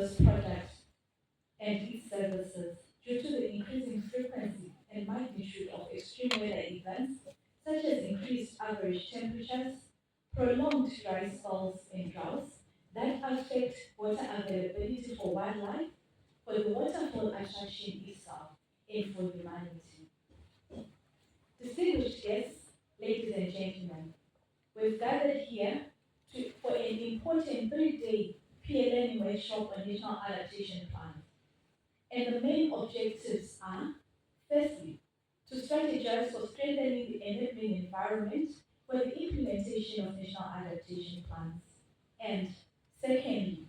products and its services due to the increasing frequency and magnitude of extreme weather events, such as increased average temperatures, prolonged dry spells and droughts that affect water availability for wildlife, for the waterfall attraction itself, and for humanity. Distinguished guests, ladies and gentlemen, we've gathered here for an important 3-day peer learning workshop on national adaptation plans. And the main objectives are, firstly, to strategize for strengthening the enabling environment for the implementation of national adaptation plans. And secondly,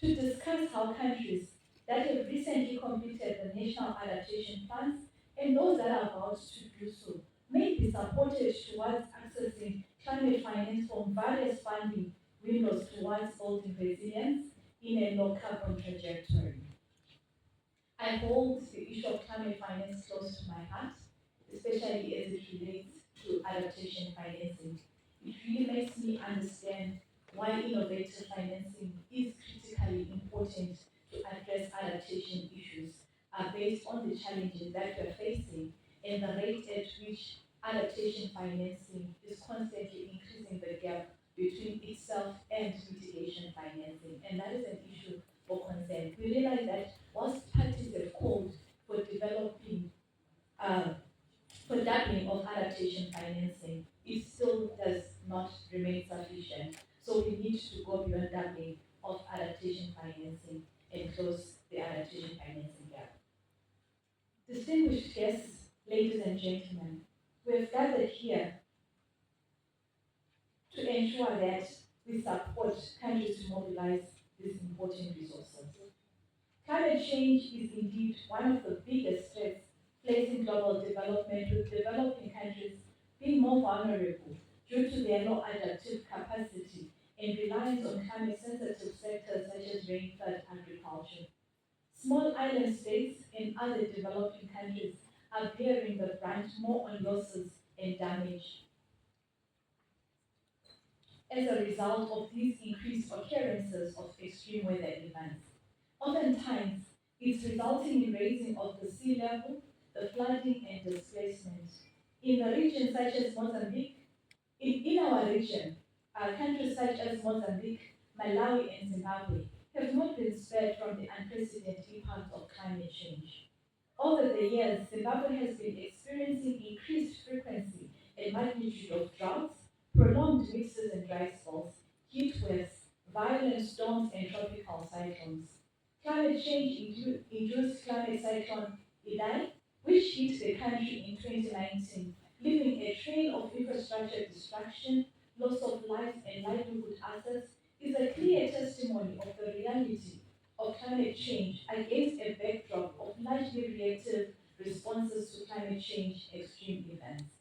to discuss how countries that have recently completed the national adaptation plans and those that are about to do so may be supported towards accessing climate finance from various funding windows towards building resilience in a low carbon trajectory. I hold the issue of climate finance close to my heart, especially as it relates to adaptation financing. It really makes me understand why innovative financing is critically important to address adaptation issues based on the challenges that we're facing and the rate at which adaptation financing is constantly increasing the gap between itself and mitigation financing. And that is an issue for concern. We realize that whilst parties have called for developing, for doubling of adaptation financing, it still does not remain sufficient. So we need to go beyond doubling of adaptation financing and close the adaptation financing gap. Distinguished guests, ladies and gentlemen, we have gathered here to ensure that we support countries to mobilize these important resources. Climate change is indeed one of the biggest threats facing global development, with developing countries being more vulnerable due to their low adaptive capacity and reliance on climate-sensitive sectors such as rain-fed agriculture. Small island states and other developing countries are bearing the brunt more on losses and damage as a result of these increased occurrences of extreme weather events. Oftentimes, it's resulting in raising of the sea level, the flooding and displacement. In the region such as Mozambique, in our region, countries such as Mozambique, Malawi and Zimbabwe have not been spared from the unprecedented impact of climate change. Over the years, Zimbabwe has been experiencing increased frequency and magnitude of droughts, prolonged mixes and dry spells, heat waves, violent storms and tropical cyclones. Climate change induced climate cyclone Idai, which hit the country in 2019, leaving a trail of infrastructure destruction, loss of lives and livelihood assets, is a clear testimony of the reality of climate change against a backdrop of largely reactive responses to climate change extreme events.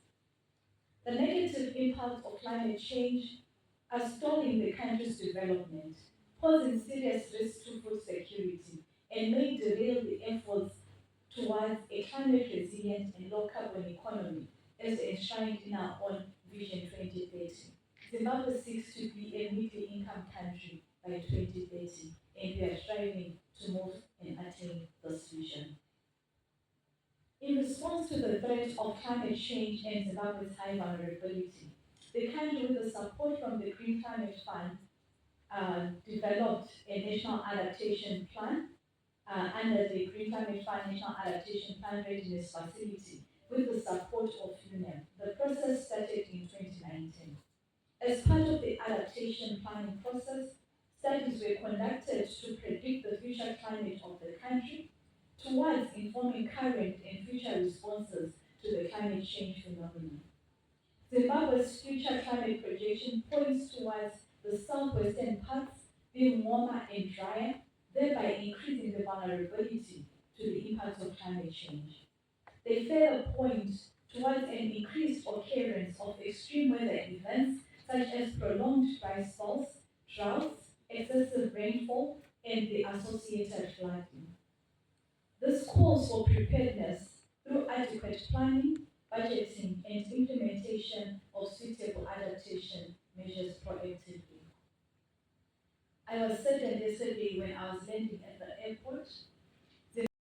The negative impacts of climate change are stalling the country's development, posing serious risks to food security, and may derail the efforts towards a climate resilient and low carbon economy as enshrined in our own Vision 2030. Zimbabwe seeks to be a middle income country by 2030, and we are striving to move and attain this vision. In response to the threat of climate change and Zimbabwe's high vulnerability, the country, with the support from the Green Climate Fund, developed a national adaptation plan under the Green Climate Fund National Adaptation Plan Readiness Facility with the support of UNEP. The process started in 2019. As part of the adaptation planning process, studies were conducted to predict the future climate of the country towards informing current and future responses to the climate change phenomenon. Zimbabwe's future climate projection points towards the southwestern parts being warmer and drier, thereby increasing the vulnerability to the impacts of climate change. They further point towards an increased occurrence of extreme weather events such as prolonged dry spells, droughts, excessive rainfall, and the associated flooding. This calls for preparedness through adequate planning, budgeting, and implementation of suitable adaptation measures proactively. I was saddened yesterday when I was landing at the airport